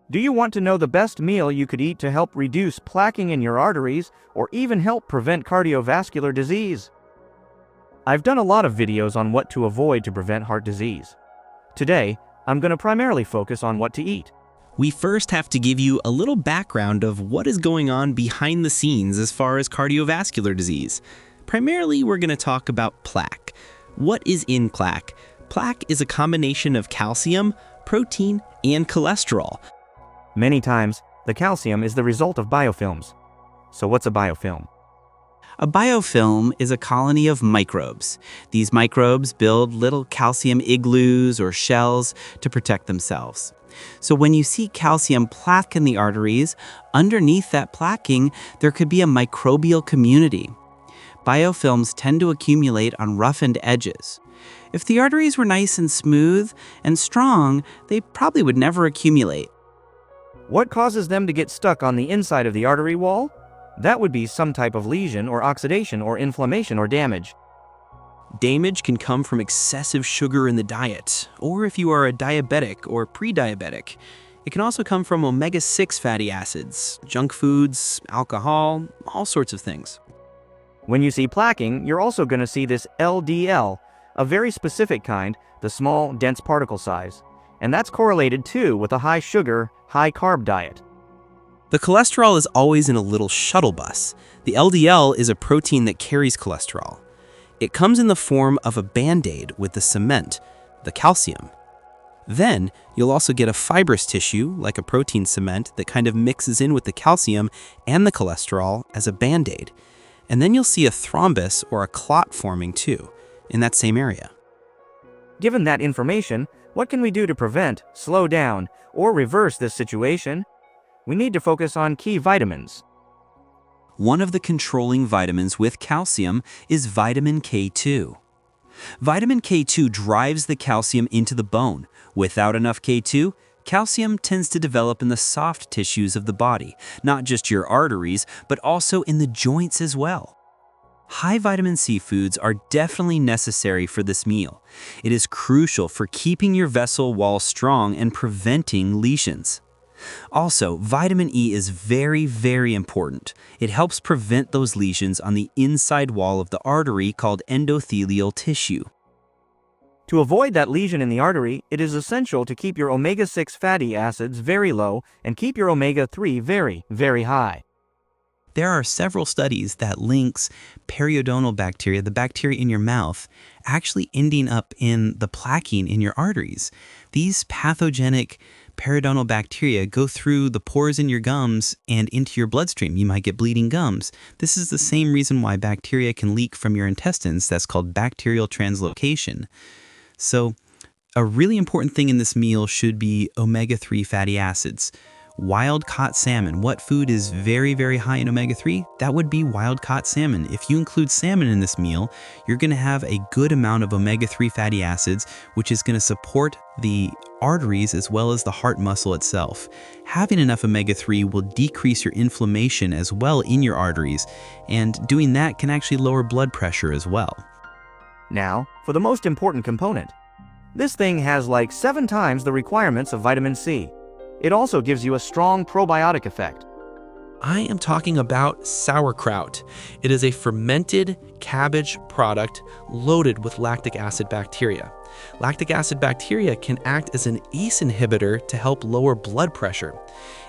Do you want to know the best meal you could eat to help reduce plaquing in your arteries or even help prevent cardiovascular disease? I've done a lot of videos on what to avoid to prevent heart disease. Today, I'm going to primarily focus on what to eat. We first have to give you a little background of what is going on behind the scenes as far as cardiovascular disease. Primarily, we're going to talk about plaque. What is in plaque? Plaque is a combination of calcium, protein, and cholesterol. Many times, the calcium is the result of biofilms. So what's a biofilm? A biofilm is a colony of microbes. These microbes build little calcium igloos or shells to protect themselves. So when you see calcium plaque in the arteries, underneath that plaquing, there could be a microbial community. Biofilms tend to accumulate on roughened edges. If the arteries were nice and smooth and strong, they probably would never accumulate. What causes them to get stuck on the inside of the artery wall? That would be some type of lesion or oxidation or inflammation or damage. Damage can come from excessive sugar in the diet, or if you are a diabetic or pre-diabetic. It can also come from omega-6 fatty acids, junk foods, alcohol, all sorts of things. When you see plaquing, you're also going to see this LDL, a very specific kind, the small, dense particle size. And that's correlated too with a high sugar, high carb diet. The cholesterol is always in a little shuttle bus. The LDL is a protein that carries cholesterol. It comes in the form of a band-aid with the cement, the calcium. Then, you'll also get a fibrous tissue, like a protein cement, that kind of mixes in with the calcium and the cholesterol as a band-aid. And then you'll see a thrombus or a clot forming too, in that same area. Given that information, what can we do to prevent, slow down, or reverse this situation? We need to focus on key vitamins. One of the controlling vitamins with calcium is vitamin K2. Vitamin K2 drives the calcium into the bone. Without enough K2, calcium tends to develop in the soft tissues of the body, not just your arteries, but also in the joints as well. High vitamin C foods are definitely necessary for this meal. It is crucial for keeping your vessel wall strong and preventing lesions. Also, vitamin E is very, very important. It helps prevent those lesions on the inside wall of the artery called endothelial tissue. To avoid that lesion in the artery, it is essential to keep your omega-6 fatty acids very low and keep your omega-3 very, very high. There are several studies that links periodontal bacteria, the bacteria in your mouth, actually ending up in the plaquing in your arteries. These pathogenic periodontal bacteria go through the pores in your gums and into your bloodstream. You might get bleeding gums. This is the same reason why bacteria can leak from your intestines. That's called bacterial translocation. So a really important thing in this meal should be omega-3 fatty acids. Wild-caught salmon. What food is very, very high in omega-3? That would be wild-caught salmon. If you include salmon in this meal, you're going to have a good amount of omega-3 fatty acids, which is going to support the arteries as well as the heart muscle itself. Having enough omega-3 will decrease your inflammation as well in your arteries, and doing that can actually lower blood pressure as well. Now, for the most important component. This thing has like 7 times the requirements of vitamin C. It also gives you a strong probiotic effect. I am talking about sauerkraut. It is a fermented cabbage product loaded with lactic acid bacteria. Lactic acid bacteria can act as an ACE inhibitor to help lower blood pressure.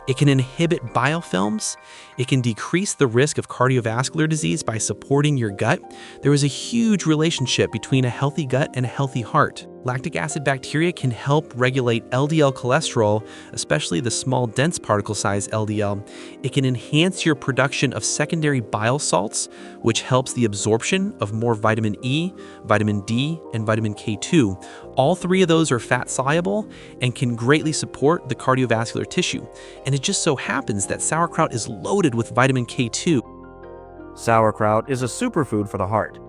It can inhibit biofilms. It can decrease the risk of cardiovascular disease by supporting your gut. There is a huge relationship between a healthy gut and a healthy heart. Lactic acid bacteria can help regulate LDL cholesterol, especially the small dense particle size LDL. It can enhance your production of secondary bile salts, which helps the absorption of more vitamin E, vitamin D, and vitamin K2. All 3 of those are fat soluble and can greatly support the cardiovascular tissue. And it just so happens that sauerkraut is loaded with vitamin K2. Sauerkraut is a superfood for the heart.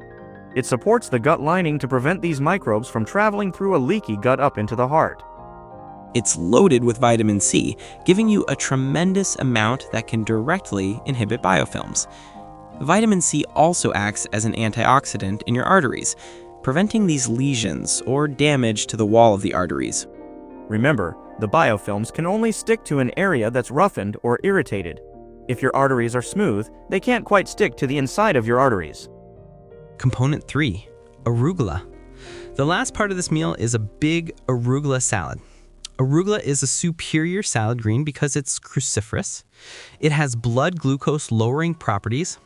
It supports the gut lining to prevent these microbes from traveling through a leaky gut up into the heart. It's loaded with vitamin C, giving you a tremendous amount that can directly inhibit biofilms. Vitamin C also acts as an antioxidant in your arteries, preventing these lesions or damage to the wall of the arteries. Remember, The biofilms can only stick to an area that's roughened or irritated. If your arteries are smooth, they can't quite stick to the inside of your arteries. Component 3, arugula. The last part of this meal is a big arugula salad. Arugula is a superior salad green because it's cruciferous. It has blood glucose lowering properties.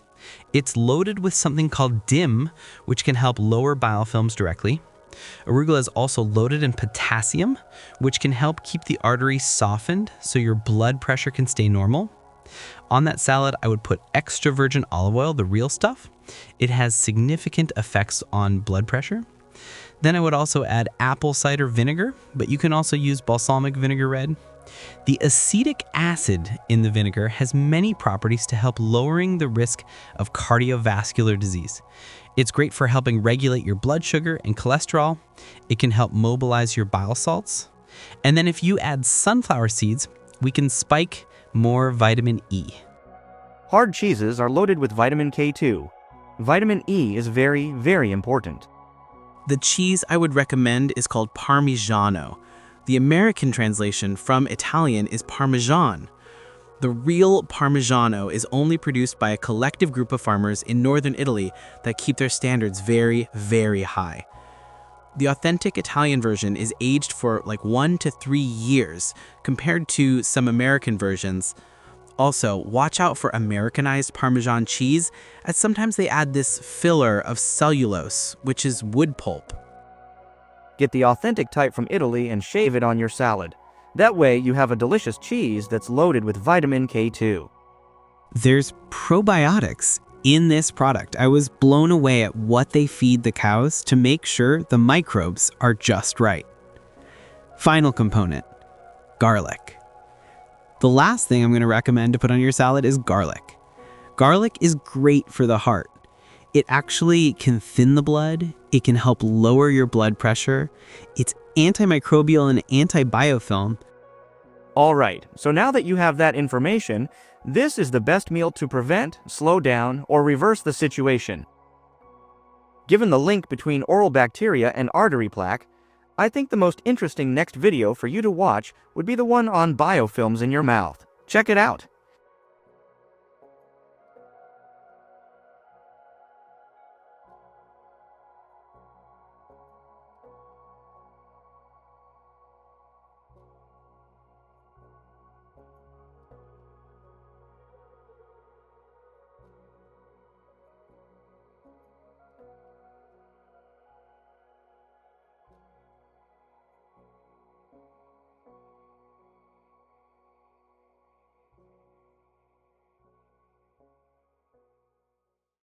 It's loaded with something called DIM, which can help lower biofilms directly. Arugula is also loaded in potassium, which can help keep the artery softened so your blood pressure can stay normal. On that salad, I would put extra virgin olive oil, the real stuff. It has significant effects on blood pressure. Then I would also add apple cider vinegar, but you can also use balsamic vinegar red. The acetic acid in the vinegar has many properties to help lowering the risk of cardiovascular disease. It's great for helping regulate your blood sugar and cholesterol. It can help mobilize your bile salts. And then if you add sunflower seeds, we can spike more vitamin E. Hard cheeses are loaded with vitamin K2. Vitamin E is very, very important. The cheese I would recommend is called Parmigiano. The American translation from Italian is Parmesan. The real Parmigiano is only produced by a collective group of farmers in northern Italy that keep their standards very, very high. The authentic Italian version is aged for like 1 to 3 years compared to some American versions. Also, watch out for Americanized Parmesan cheese, as sometimes they add this filler of cellulose, which is wood pulp. Get the authentic type from Italy and shave it on your salad. That way you have a delicious cheese that's loaded with vitamin K2. There's probiotics in this product. I was blown away at what they feed the cows to make sure the microbes are just right. Final component, garlic. The last thing I'm going to recommend to put on your salad is garlic. Garlic is great for the heart. It actually can thin the blood. It can help lower your blood pressure. It's antimicrobial and antibiofilm. All right, so now that you have that information, this is the best meal to prevent, slow down, or reverse the situation. Given the link between oral bacteria and artery plaque, I think the most interesting next video for you to watch would be the one on biofilms in your mouth. Check it out.